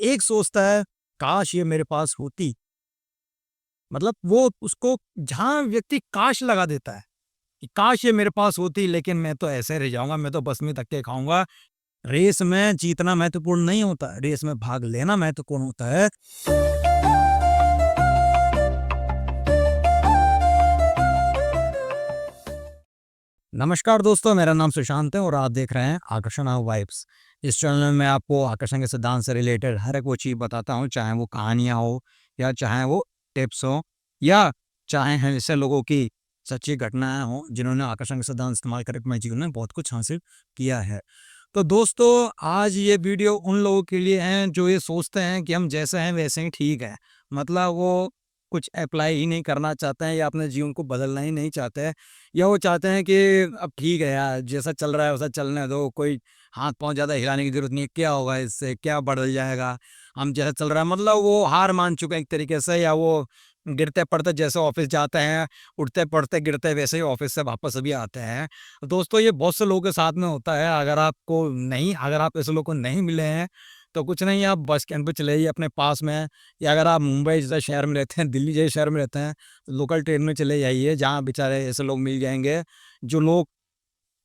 एक सोचता है काश ये मेरे पास होती, मतलब वो उसको जहाँ व्यक्ति काश लगा देता है कि काश ये मेरे पास होती, लेकिन मैं तो ऐसे रह जाऊँगा, मैं तो बस में धक्के खाऊँगा। रेस में जीतना महत्वपूर्ण नहीं होता, रेस में भाग लेना महत्वपूर्ण होता है। नमस्कार दोस्तों, मेरा नाम सुशांत है और आप देख रहे हैं आकर्षण वाइब्स। इस चैनल में मैं आपको आकर्षण के सिद्धांत से रिलेटेड हर एक वो चीज़ बताता हूँ, चाहे वो कहानियाँ हो या चाहे वो टिप्स हो या चाहे हैं ऐसे लोगों की सच्ची घटनाएं हों जिन्होंने आकर्षण के सिद्धांत इस्तेमाल करके अपने जीवन में बहुत कुछ हासिल किया है। तो दोस्तों, आज ये वीडियो उन लोगों के लिए है जो ये सोचते हैं कि हम जैसे हैं वैसे ही ठीक है, मतलब वो कुछ अप्लाई ही नहीं करना चाहते हैं या अपने जीवन को बदलना ही नहीं चाहते हैं, या वो चाहते हैं कि अब ठीक है यार, जैसा चल रहा है वैसा चलने दो, कोई हाथ पाँव ज़्यादा हिलाने की ज़रूरत नहीं है, क्या होगा इससे, क्या बदल जाएगा, हम जैसा चल रहा है, मतलब वो हार मान चुके हैं एक तरीके से, या वो गिरते पड़ते जैसे ऑफिस जाते हैं, उठते पड़ते गिरते वैसे ही ऑफिस से वापस भी आते हैं। दोस्तों, ये बहुत से लोगों के साथ में होता है। अगर आप ऐसे लोगों को नहीं मिले हैं तो कुछ नहीं, आप बस स्टैंड पे चले जाइए अपने पास में, या अगर आप मुंबई जैसे शहर में रहते हैं, दिल्ली जैसे शहर में रहते हैं, लोकल ट्रेन में चले जाइए, जहाँ बेचारे ऐसे लोग मिल जाएँगे, जो लोग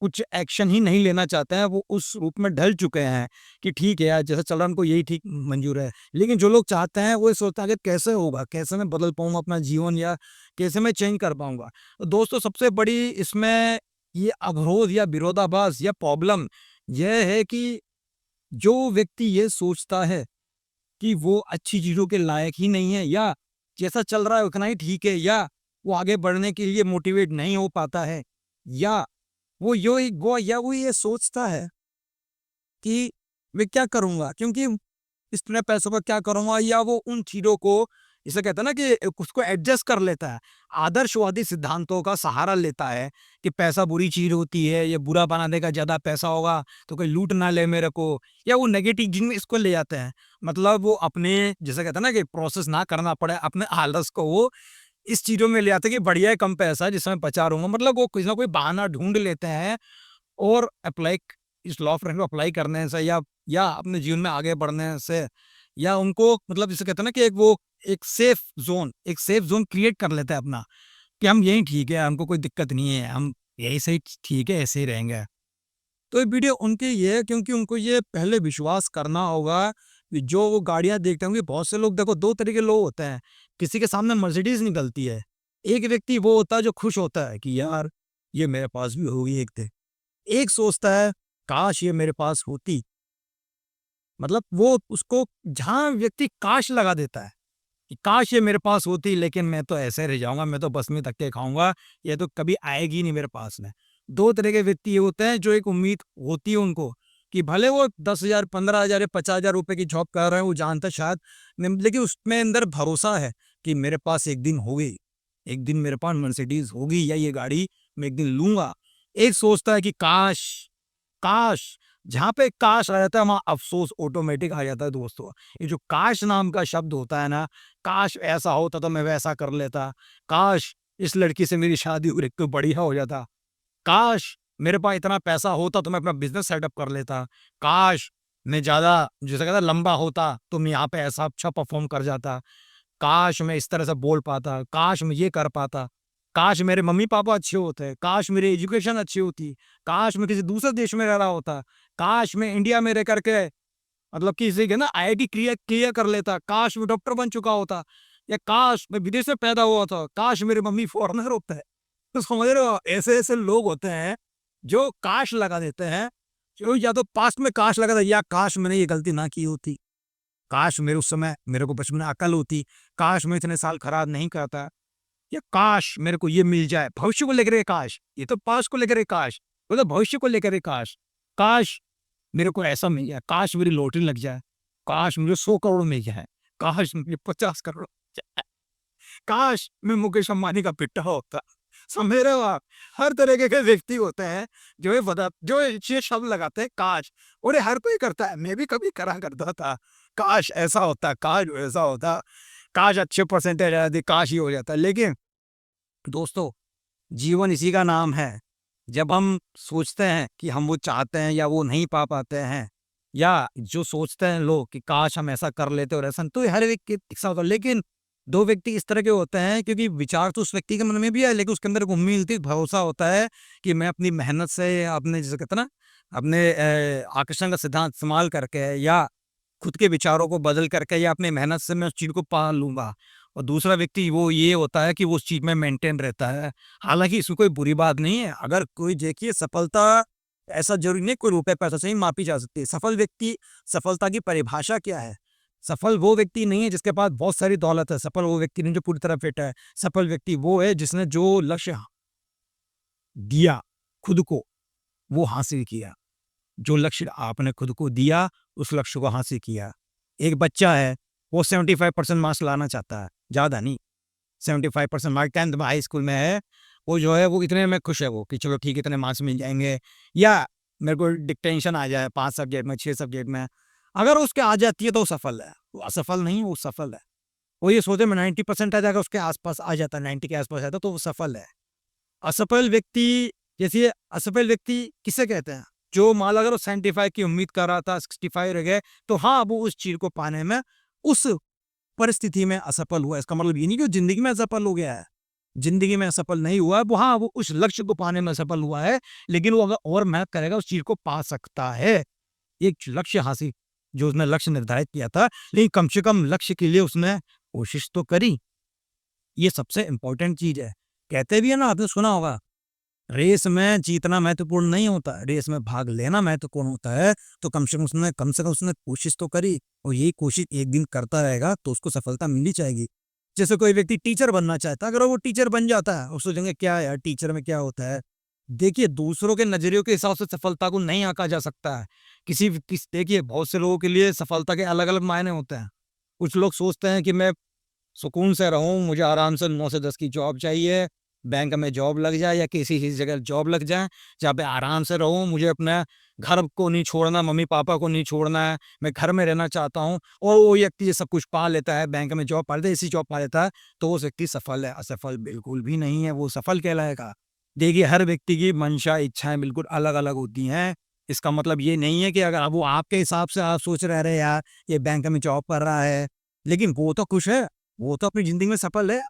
कुछ एक्शन ही नहीं लेना चाहते हैं, वो उस रूप में ढल चुके हैं कि ठीक है यार, जैसा चल रहा है उनको यही ठीक मंज़ूर है। लेकिन जो लोग चाहते हैं, वो ये सोचते हैं कि कैसे होगा? कैसे मैं बदल पाऊँगा अपना जीवन, या कैसे मैं चेंज कर पाऊँगा? तो दोस्तों, सबसे बड़ी इसमें ये अवरोध या विरोधाभास या प्रॉब्लम ये है कि जो व्यक्ति ये सोचता है कि वो अच्छी चीज़ों के लायक ही नहीं है, या जैसा चल रहा है उतना ही ठीक है, या वो आगे बढ़ने के लिए मोटिवेट नहीं हो पाता है, या वो ये सोचता है कि मैं क्या करूँगा? क्योंकि इतने पैसों का क्या करूँगा? या वो उन चीज़ों को, जिसे कहते हैं ना कि उसको एडजस्ट कर लेता है। आदर्शवादी सिद्धांतों का सहारा लेता है कि पैसा बुरी चीज़ होती है, ये बुरा बना देगा, ज़्यादा पैसा होगा तो कोई लूट ना ले मेरे को, या वो नेगेटिव जिनमें इसको ले जाते हैं। मतलब वो अपने, जिसे कहते हैं ना कि प्रोसेस ना करना पड़े, अपने आलस को वो इस चीज़ों में ले आते हैं कि बढ़िया है, कम पैसा है जिसमें बचा रहूँगा। मतलब वो कोई ना कोई बहाना ढूँढ लेते हैं, और इस लॉ ऑफ अट्रैक्शन को अप्लाई करने से, या अपने जीवन में आगे बढ़ने से, या उनको, मतलब जिसे कहते हैं ना कि एक सेफ ज़ोन क्रिएट कर लेते हैं अपना, कि हम यही ठीक है, हमको कोई दिक्कत नहीं है, हम यही सही ठीक है, ऐसे ही रहेंगे। तो ये वीडियो उनके लिए है, क्योंकि उनको ये पहले विश्वास करना होगा कि जो वो गाड़ियाँ देखते होंगे, बहुत से लोग, देखो 2 तरह के लोग होते हैं। किसी के सामने मर्सिडीज़ निकलती है। एक व्यक्ति वो होता है जो खुश होता है कि यार, ये मेरे पास भी होगी एक दिन। एक सोचता है काश ये मेरे पास होती, मतलब वो उसको जहाँ व्यक्ति काश लगा देता है कि काश ये मेरे पास होती, लेकिन मैं तो ऐसे रह जाऊँगा, मैं तो बस में धक्के खाऊँगा, ये तो कभी आएगी ही नहीं मेरे पास में। 2 तरह के व्यक्ति ये होते हैं जो एक उम्मीद होती है उनको कि भले वो 10,000, 15,000 या 50,000 रुपए की जॉब कर रहे हैं, वो जानते हैं शायद लेकिन उसमें अंदर भरोसा है कि मेरे पास एक दिन होगी, एक दिन मेरे पास मर्सिडीज़ होगी, या ये गाड़ी मैं एक दिन लूँगा। एक सोचता है कि काश, काश, जहाँ पे काश आ जाता है वहाँ अफ़सोस ऑटोमेटिक आ जाता है दोस्तों। ये जो काश नाम का शब्द होता है ना, काश ऐसा होता तो मैं वैसा कर लेता, काश इस लड़की से मेरी शादी हो तो बढ़िया हो जाता, काश मेरे पास इतना पैसा होता तो मैं अपना बिज़नेस सेटअप कर लेता, काश मैं ज़्यादा, जिसे कहते हैं, लंबा होता तो मैं यहाँ पे ऐसा अच्छा परफ़ॉर्म कर जाता, काश मैं इस तरह से बोल पाता, काश मैं ये कर पाता, काश मेरे मम्मी-पापा अच्छे होते, काश मेरी एजुकेशन अच्छी होती, काश मैं किसी दूसरे देश में रह रहा होता, काश मैं इंडिया में रह कर के, मतलब किसी के ना आईआईटी क्लियर क्लियर कर लेता, काश मैं डॉक्टर बन चुका होता, या काश मैं विदेश में पैदा हुआ था, काश मेरी मम्मी फॉरेनर होते हैं। तो समझ रहे हो? ऐसे-ऐसे लोग होते हैं जो काश लगा देते हैं, जो या तो पास्ट में काश लगा था, या काश मैंने ये गलती ना की होती। काश मेरे उस समय मेरे को बचपन में अकल होती, काश मैं इतने साल खराब नहीं करता, या काश मेरे को ये मिल जाए। भविष्य को लेकर के काश, ये तो पास्ट को लेकर के काश, वो तो भविष्य को लेकर के काश। काश मेरे को ऐसा मिल जाए, काश मेरी लॉटरी लग जाए, काश मुझे 100 करोड़ मिल जाए, काश मुझे 50 करोड़ मिल जाए, काश मैं मुकेश अंबानी का बेटा होता। समझ रहे हो आप? हर तरीके के व्यक्ति होते हैं जो ये शब्द लगाते हैं काश, और ये हर कोई करता है, मैं भी कभी करा करता था। काश ऐसा होता, काश वैसा होता, काश अच्छे परसेंटेज आ जाती, काश ये हो जाता। लेकिन दोस्तों, जीवन इसी का नाम है। जब हम सोचते हैं कि हम वो चाहते हैं या वो नहीं पा पाते हैं, या जो सोचते हैं लोग कि काश हम ऐसा कर लेते और ऐसा, तो हर व्यक्ति के साथ होता है। लेकिन 2 व्यक्ति इस तरह के होते हैं क्योंकि विचार तो उस व्यक्ति के मन में भी है, लेकिन उसके अंदर एक उम्मीद होती है, भरोसा होता है कि मैं अपनी मेहनत से, अपने जिसे कहते हैं ना, अपने आकर्षण का सिद्धांत इस्तेमाल करके या खुद के विचारों को बदल करके या अपनी मेहनत से मैं उस चीज़ को पा लूँगा। और दूसरा व्यक्ति वो ये होता है कि वो उस चीज़ में मेंटेन रहता है। हालाँकि इसमें कोई बुरी बात नहीं है। अगर कोई देखिए सफलता ऐसा ज़रूरी नहीं कोई रुपए-पैसे से ही मापी जा सकती है। सफल व्यक्ति सफलता की परिभाषा क्या है? सफल वो व्यक्ति नहीं है जिसके पास बहुत सारी दौलत है। सफल वो व्यक्ति नहीं जो पूरी तरह फिट है। सफल व्यक्ति वो है जिसने जो लक्ष्य दिया खुद को, वो हासिल किया। जो लक्ष्य आपने खुद को दिया, उस लक्ष्य को हासिल किया। एक बच्चा है, वो 75% मार्क्स लाना चाहता है, ज़्यादा नहीं। 75% मार्क्स 10th में हाई स्कूल में है, वो जो है वो इतने में खुश है वो कि चलो ठीक है इतने मार्क्स मिल जाएँगे, या मेरे को डिक्टेंशन आ जाए 5 सब्जेक्ट में, 6 सब्जेक्ट में। अगर उसके आ जाती है तो वो सफल है, वो असफल नहीं, वो सफल है। वो ये सोचे मैं 90% आ जाएगा, उसके आस-पास आ जाता है, 90 के आस-पास आता है तो वो सफल है। असफल व्यक्ति, जैसे असफल व्यक्ति किसे कहते हैं? जो मान लो अगर वो 75 की उम्मीद कर रहा था, 65 रह गए, तो हाँ, वो उस चीज़ को पाने में, उस परिस्थिति में असफल हुआ। इसका मतलब ये नहीं कि वो ज़िंदगी में असफल हो गया है। ज़िंदगी में असफल नहीं हुआ है, वो हाँ, वो उस लक्ष्य को पाने में असफल हुआ है, लेकिन वो अगर और मेहनत करेगा, उस चीज़ को पा सकता है। एक लक्ष्य हासिल, जो उसने लक्ष्य निर्धारित किया था, लेकिन कम से कम लक्ष्य के लिए उसने कोशिश तो करी। ये सबसे इम्पोर्टेंट चीज़ है। कहते भी है ना, आपने सुना होगा, रेस में जीतना महत्वपूर्ण नहीं होता, रेस में भाग लेना महत्वपूर्ण होता है। तो कम से कम उसने कोशिश तो करी, और यही कोशिश एक दिन करता रहेगा तो उसको सफलता मिल ही जाएगी। जैसे कोई व्यक्ति टीचर बनना चाहता है, अगर वो टीचर बन जाता है, और सोचेंगे क्या यार टीचर में क्या होता है? देखिए, दूसरों के नज़रियों के हिसाब से सफलता को नहीं आंका जा सकता है। देखिए, बहुत से लोगों के लिए सफलता के अलग-अलग मायने होते हैं। कुछ लोग सोचते हैं कि मैं सुकून से रहूँ, मुझे आराम से 9 से 10 की जॉब चाहिए, बैंक में जॉब लग जाए या किसी ही जगह जॉब लग जाए, जहाँ पे आराम से रहूँ, मुझे अपने घर को नहीं छोड़ना, मम्मी-पापा को नहीं छोड़ना है, मैं घर में रहना चाहता हूँ। और वो व्यक्ति ये सब कुछ पा लेता है, बैंक में जॉब पा लेता है, ऐसी जॉब पा लेता है, तो वो व्यक्ति सफल है। असफल बिल्कुल भी नहीं है, वो सफल कहलाएगा। देखिए, हर व्यक्ति की मंशा, इच्छाएँ बिल्कुल अलग-अलग होती हैं। इसका मतलब ये नहीं है कि अगर वो आपके हिसाब से आप सोच रहे, "अरे यार, ये बैंक में जॉब कर रहा है, लेकिन वो तो खुश है।" वो तो अपनी ज़िंदगी में सफल है।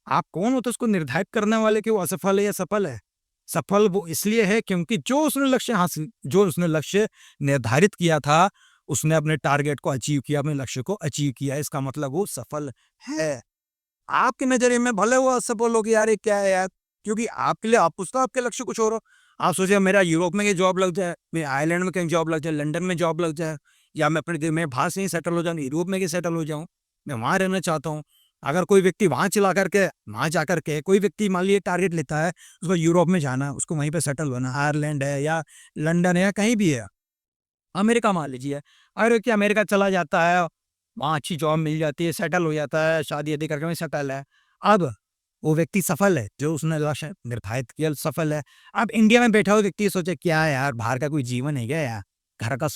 आप कौन होते हो उसको निर्धारित करने वाले कि वो असफल है या सफल है? सफल वो इसलिए है क्योंकि जो उसने लक्ष्य निर्धारित किया था, उसने अपने टारगेट को अचीव किया, अपने लक्ष्य को अचीव किया, इसका मतलब वो सफल है। आपके नज़रिए में भले वो असफल हो कि यार ये क्या है यार? क्योंकि आपके लिए, आप पूछता आपके लक्ष्य कुछ और हो। आप सोचिए मेरा यूरोप में कहीं जॉब लग जाए, मेरे आयरलैंड में कहीं जॉब लग जाए, लंदन में जॉब लग जाए, या मैं अपने मैं बाहर से ही सेटल हो जाऊँ, यूरोप में ही सेटल हो जाऊँ, मैं वहाँ रहना चाहता हूँ। अगर कोई व्यक्ति वहाँ जाकर के कोई व्यक्ति मान लीजिए टारगेट लेता है, उसको यूरोप में जाना है, उसको वहीं पे सेटल होना है, आयरलैंड है या लंदन है या कहीं भी है। अमेरिका मान लीजिए, अगर व्यक्ति अमेरिका चला जाता है, वहाँ अच्छी जॉब मिल जाती है, सेटल हो जाता है, शादी-वादी करके वहीं सेटल है। अब वो व्यक्ति सफल है, जो उसने लक्ष्य निर्धारित किया सफल है। अब इंडिया में बैठा हुआ व्यक्ति सोचे क्या है यार, बाहर का कोई जीवन है क्या यार? घर का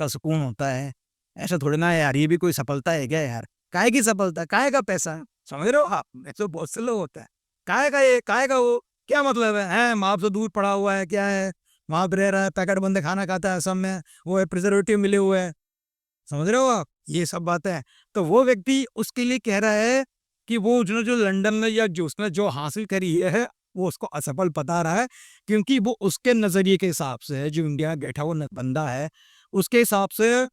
सुकून होता है। ऐसा थोड़ी ना है यार, ये भी कोई सफलता है क्या यार? काहे की सफलता? काहे का पैसा? समझ रहे हो आप? ऐसे बहुत से लोग होते हैं। काहे का ये? काहे का वो? क्या मतलब है? हैं माँ बाप से दूर पड़ा हुआ है, क्या है? वहाँ पे रह रहा है, पैकेट बंद खाना खाता है सब में, वो है प्रिजर्वेटिव मिले हुए हैं। समझ रहे हो आप? ये सब बातें हैं। तो वो व्यक्ति उसके लिए कह रहा है कि वो जो लंदन में या जो उसने जो हासिल करी है, वो उसको असफल बता रहा है, क्योंकि वो उसके नज़रिए के हिसाब से, जो इंडिया में बैठा हुआ बंदा है, उसके हिसाब से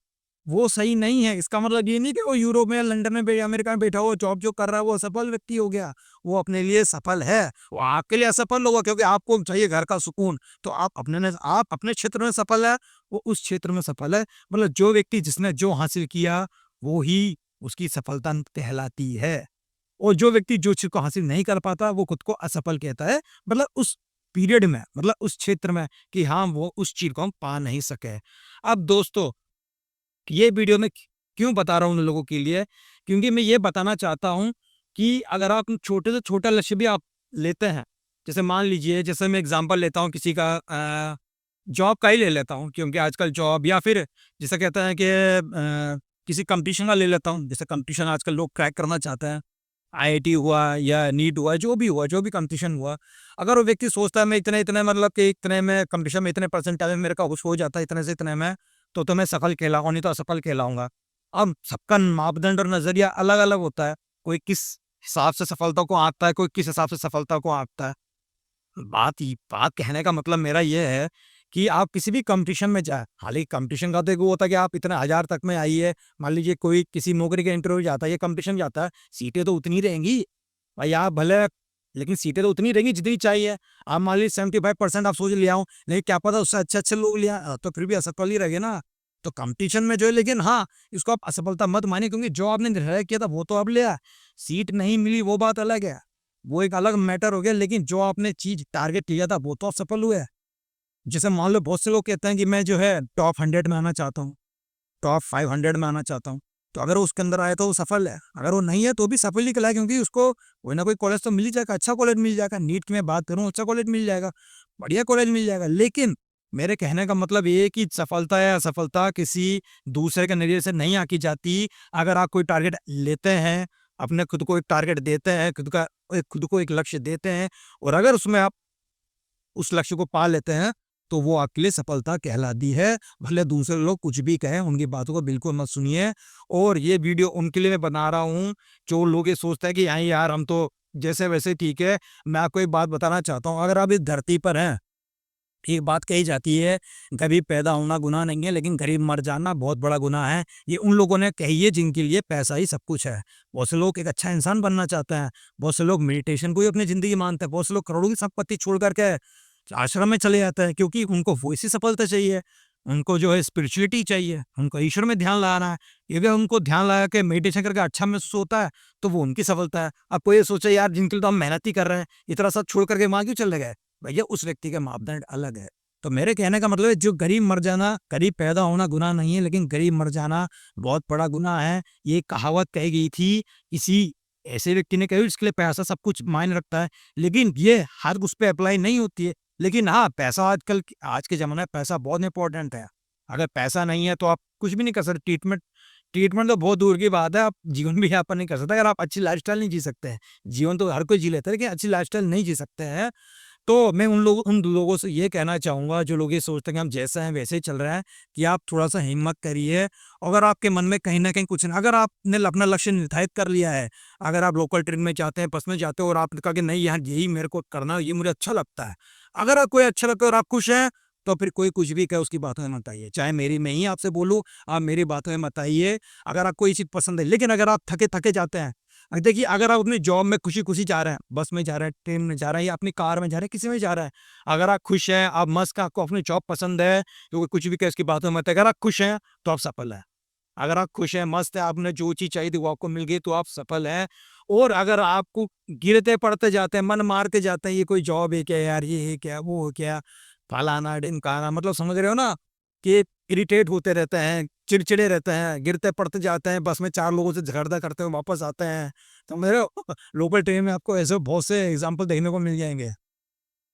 वो सही नहीं है। इसका मतलब ये नहीं कि वो यूरोप में या लंदन में अमेरिका में बैठा हुआ जॉब जो कर रहा है वो असफल व्यक्ति हो गया। वो अपने लिए सफल है। वो आपके लिए असफल होगा क्योंकि आपको चाहिए घर का सुकून। तो आप अपने क्षेत्र में सफल है, वो उस क्षेत्र में सफल है। मतलब जो व्यक्ति जिसने जो हासिल किया, वो ही उसकी सफलता कहलाती है। और जो व्यक्ति जो चीज़ को हासिल नहीं कर पाता, वो खुद को असफल कहता है। मतलब उस पीरियड में, मतलब उस क्षेत्र में, कि हाँ, वो उस चीज़ को हम पा नहीं सके। अब दोस्तों, ये वीडियो मैं क्यों बता रहा हूँ उन लोगों के लिए? क्योंकि मैं ये बताना चाहता हूँ कि अगर आप छोटे से छोटा लक्ष्य भी आप लेते हैं, जैसे मान लीजिए, जैसे मैं एग्ज़ाम्पल लेता हूँ किसी का, जॉब का ही ले लेता हूँ, क्योंकि आजकल जॉब, या फिर जिसे कहते हैं कि किसी कॉम्पिटिशन का ले लेता हूँ। जैसे कॉम्पिटिशन आजकल लोग क्रैक करना चाहते हैं। आईआईटी हुआ या नीट हुआ, जो भी कॉम्पिटिशन हुआ। अगर वो व्यक्ति सोचता है मैं इतने-इतने, मतलब कि इतने में कॉम्पिटिशन में इतने परसेंट आए, मेरे का कुछ हो जाता है इतने से इतने में, तो मैं सफल कहलाऊंगा, नहीं तो असफल कहलाऊंगा। अब सबका मापदंड और नजरिया अलग अलग होता है। कोई किस हिसाब से सफलता को आंकता है, कोई किस हिसाब से सफलता को आंकता है। बात कहने का मतलब मेरा ये है कि आप किसी भी कंपटीशन में जाए, हालांकि कंपटीशन का तो एक वो होता है कि आप इतने हजार तक में आइए। मान लीजिए कोई किसी नौकरी का इंटरव्यू जाता है, ये कंपटीशन जाता है, सीटें तो उतनी रहेंगी भाई, आप भले, लेकिन सीटें तो उतनी रहेंगी जितनी चाहिए। आप मान लीजिए 75% आप सोच लिया हो, लेकिन क्या पता उससे अच्छे अच्छे लोग लिया, तो फिर भी असफल ही रहे ना। तो कंपटीशन में जो है, लेकिन हाँ, इसको आप असफलता मत मानिए, क्योंकि जो आपने निर्णय किया था वो तो अब लिया। सीट नहीं मिली वो बात अलग है, वो एक अलग मैटर हो गया, लेकिन जो आपने चीज टारगेट किया था वो तो आप सफल हुए। जैसे मान लो बहुत से लोग कहते हैं कि मैं जो है टॉप 100 में आना चाहता हूँ, टॉप 500 में आना चाहता हूँ। तो अगर वो उसके अंदर आए तो वो सफल है, अगर वो नहीं है तो भी सफल ही कहलाए, क्योंकि उसको कोई ना कोई कॉलेज तो मिल ही जाएगा, अच्छा कॉलेज मिल जाएगा। नीट की मैं बात करूँ, अच्छा कॉलेज मिल जाएगा, बढ़िया कॉलेज मिल जाएगा। लेकिन मेरे कहने का मतलब ये है कि सफलता या असफलता किसी दूसरे के नजरिए से नहीं आकी जाती। अगर आप कोई टारगेट लेते हैं, अपने खुद को एक टारगेट देते हैं, खुद को एक लक्ष्य देते हैं, और अगर उसमें आप उस लक्ष्य को पा लेते हैं, तो वो आपके लिए सफलता कहलाती है। भले दूसरे लोग कुछ भी कहें, उनकी बातों को बिल्कुल मत सुनिए। और ये वीडियो उनके लिए मैं बना रहा हूँ जो लोग ये सोचते हैं कि हाँ यार हम तो जैसे वैसे ठीक है। मैं आपको एक बात बताना चाहता हूँ, अगर आप इस धरती पर हैं, एक बात कही जाती है, गरीब पैदा होना गुनाह नहीं है, लेकिन गरीब मर जाना बहुत बड़ा गुनाह है। ये उन लोगों ने कही है जिनके लिए पैसा ही सब कुछ है। बहुत से लोग एक अच्छा इंसान बनना चाहते हैं, बहुत से लोग मेडिटेशन को ही अपनी जिंदगी मानते हैं, बहुत से लोग करोड़ों की संपत्ति छोड़ करके आश्रम में चले जाते हैं, क्योंकि उनको वो इसी सफलता चाहिए। उनको जो है स्पिरिचुअलिटी चाहिए, उनको ईश्वर में ध्यान लगाना है। यदि उनको ध्यान लगा के मेडिटेशन करके अच्छा महसूस होता है, तो वो उनकी सफलता है। आपको ये सोचा यार जिनके लिए तो हम मेहनत ही कर रहे हैं, इतना सब छोड़ करके वहां क्यों चले गए, भैया उस व्यक्ति के मापदंड अलग है। तो मेरे कहने का मतलब है, जो गरीब मर जाना, गरीब पैदा होना गुनाह नहीं है, लेकिन गरीब मर जाना बहुत बड़ा गुनाह है। ये कहावत कही गई थी, किसी ऐसे व्यक्ति ने कही जिसके लिए पैसा सब कुछ मायने रखता है, लेकिन ये हर उस पर अप्लाई नहीं होती है। लेकिन हाँ, पैसा आज के ज़माने में पैसा बहुत इंपॉर्टेंट है। अगर पैसा नहीं है तो आप कुछ भी नहीं कर सकते। ट्रीटमेंट ट्रीटमेंट तो बहुत दूर की बात है, आप जीवन भी यापन नहीं कर सकते अगर आप अच्छी लाइफ़स्टाइल नहीं जी सकते हैं। जीवन तो हर कोई जी लेता है, लेकिन अच्छी लाइफ़स्टाइल नहीं जी सकते हैं। तो मैं उन लोगों से ये कहना चाहूँगा जो लोग ये सोचते हैं कि हम जैसे हैं वैसे ही चल रहे हैं, कि आप थोड़ा-सा हिम्मत करिए। अगर आपके मन में कहीं न कहीं कुछ ना, अगर आपने अपना लक्ष्य निर्धारित कर लिया है, अगर आप लोकल ट्रेन में जाते हैं, बस में जाते हो और आपने कहा कि नहीं यार यही मेरे को करना है, ये मुझे अच्छा लगता है। अगर आप कोई अच्छा लगता है और आप खुश हैं, तो फिर कोई कुछ भी कहे उसकी बातों में मत आइए। चाहे मेरी मैं ही आपसे बोलूँ, आप मेरी बातों में मत आइए, अगर आपको ये चीज़ पसंद है। लेकिन अगर आप थके-थके जाते हैं, देखिए अगर आप अपनी जॉब में खुशी-खुशी जा रहे हैं, बस में जा रहे हैं, ट्रेन में जा रहे हैं या अपनी कार में जा रहे हैं, किसी में जा रहे हैं, अगर आप खुश हैं, आप मस्त हैं, आपको अपनी जॉब पसंद है, तो कुछ भी कहे उसकी बातों में मत आइए। अगर आप खुश हैं, तो आप सफल हैं। अगर आप खुश हैं, मस्त हैं, आपने जो चीज़ चाहिए थी वो आपको मिल गई, तो आप सफल हैं। और अगर आपको गिरते पड़ते जाते हैं, मन मारते जाते हैं, ये कोई जॉब है क्या यार, ये है क्या, वो है क्या, फलाना-ढिमकाना, मतलब समझ रहे हो ना, कि इरिटेट होते रहते हैं, चिड़चिड़े रहते हैं, गिरते पड़ते जाते हैं, बस में 4 लोगों से झगड़ा करते हुए वापस आते हैं। समझ रहे हो? लोकल ट्रेन में आपको ऐसे बहुत से एग्ज़ाम्पल देखने को मिल जाएँगे।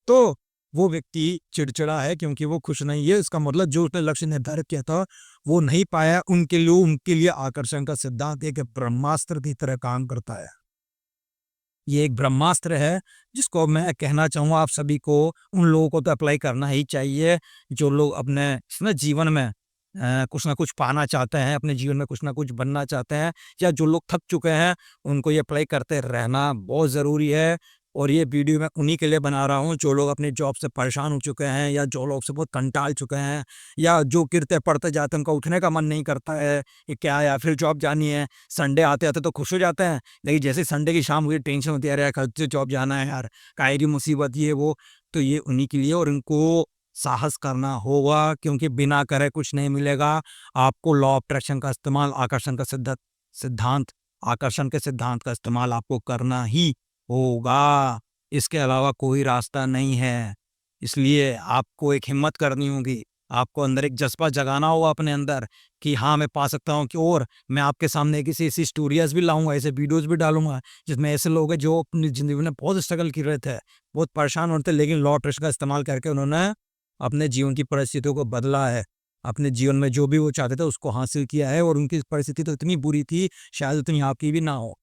तो वो व्यक्ति चिड़चिड़ा है क्योंकि वो खुश नहीं है, इसका मतलब जो उसने लक्ष्य निर्धारित किया था, वो नहीं पाया। उनके लिए आकर्षण का सिद्धांत एक ब्रह्मास्त्र की तरह काम करता है। ये एक ब्रह्मास्त्र है, जिसको मैं कहना चाहूँगा आप सभी को, उन लोगों को तो अप्लाई करना ही चाहिए, जो लोग अपने ना जीवन में कुछ ना कुछ पाना चाहते हैं, अपने जीवन में कुछ ना कुछ बनना चाहते हैं, या जो लोग थक चुके हैं, उनको ये अप्लाई करते रहना बहुत ज़रूरी है। और ये वीडियो मैं उन्हीं के लिए बना रहा हूँ, जो लोग अपनी जॉब से परेशान हो चुके हैं, या जो लोग से बहुत कंटाल चुके हैं, या जो गिरते-पड़ते जाते हैं, उनका उठने का मन नहीं करता है, कि क्या यार फिर जॉब जानी है। संडे आते-आते तो खुश हो जाते हैं, लेकिन जैसे संडे की शाम हुई टेंशन होती है, अरे यार कल से जॉब जाना है यार, काहे की मुसीबत ये वो। तो ये उन्हीं के लिए, और इनको साहस करना होगा, क्योंकि बिना करे कुछ नहीं मिलेगा। आपको लॉ ऑफ अट्रैक्शन का इस्तेमाल, सिद्धांत आकर्षण के सिद्धांत का इस्तेमाल आपको करना ही होगा। इसके अलावा कोई रास्ता नहीं है। इसलिए आपको एक हिम्मत करनी होगी। आपको अंदर एक जज़्बा जगाना होगा अपने अंदर, कि हाँ, मैं पा सकता हूँ। कि और मैं आपके सामने किसी ऐसी स्टोरीज़ भी लाऊँगा, ऐसे वीडियोज़ भी डालूँगा, जिसमें ऐसे लोग हैं जो अपनी ज़िंदगी में बहुत स्ट्रगल कर रहे थे, बहुत परेशान होते थे, लेकिन लॉ ऑफ अट्रैक्शन का इस्तेमाल करके उन्होंने अपने जीवन की परिस्थितियों को बदला है। अपने जीवन में जो भी वो चाहते थे उसको हासिल किया है, और उनकी परिस्थिति तो इतनी बुरी थी, शायद उतनी आपकी भी ना हो।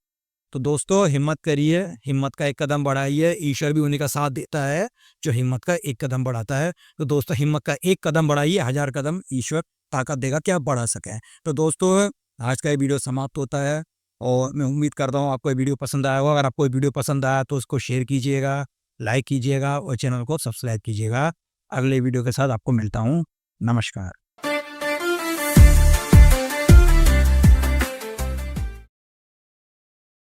तो दोस्तों हिम्मत करिए, हिम्मत का एक कदम बढ़ाइए, ईश्वर भी उन्हीं का साथ देता है, जो हिम्मत का एक कदम बढ़ाता है। तो दोस्तों हिम्मत का एक कदम बढ़ाइए, 1000 कदम ईश्वर ताकत देगा कि आप बढ़ा सकें। तो दोस्तों, आज का ये वीडियो समाप्त होता है और मैं उम्मीद करता हूँ आपको ये वीडियो पसंद आया होगा। अगर आपको ये वीडियो पसंद आया तो उसको शेयर कीजिएगा, लाइक कीजिएगा और चैनल को सब्सक्राइब कीजिएगा। अगले वीडियो के साथ आपको मिलता हूँ। नमस्कार।